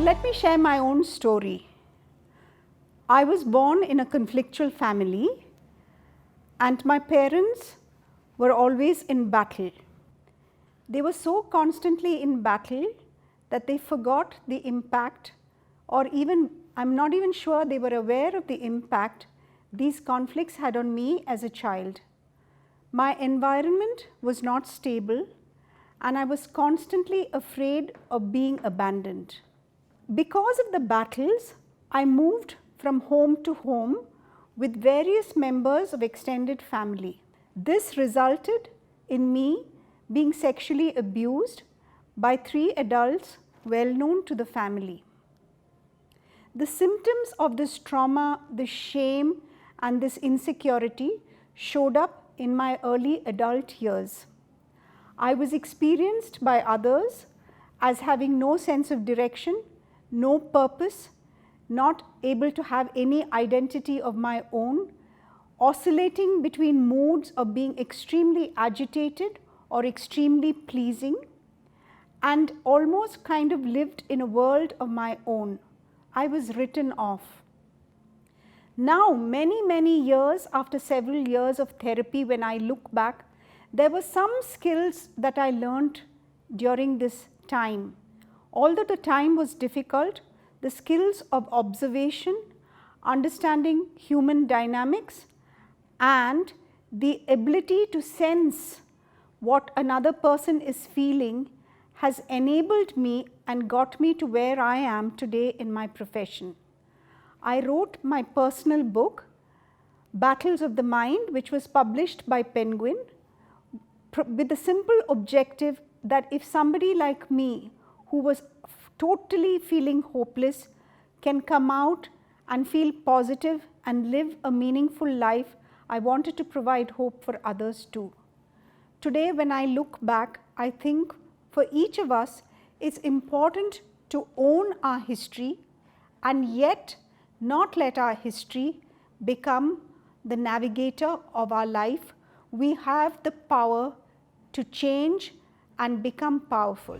Let me share my own story. I was born in a conflictual family and my parents were always in battle. They were so constantly in battle that they forgot the impact, or even, I'm not even sure they were aware of the impact these conflicts had on me as a child. My environment was not stable and I was constantly afraid of being abandoned. Because of the battles, I moved from home to home with various members of extended family. This resulted in me being sexually abused by 3 adults well known to the family. The symptoms of this trauma, the shame and this insecurity showed up in my early adult years. I was experienced by others as having no sense of direction, no purpose, not able to have any identity of my own, oscillating between moods of being extremely agitated or extremely pleasing, and almost kind of lived in a world of my own. I was written off. Now, many years after several years of therapy, when I look back, there were some skills that I learned during this time. Although the time was difficult, the skills of observation, understanding human dynamics, and the ability to sense what another person is feeling has enabled me and got me to where I am today in my profession. I wrote my personal book, Battles of the Mind, which was published by Penguin, with the simple objective that if somebody like me, who was totally feeling hopeless, can come out and feel positive and live a meaningful life, I wanted to provide hope for others too. Today, when I look back, I think for each of us, it's important to own our history and yet not let our history become the navigator of our life. We have the power to change and become powerful.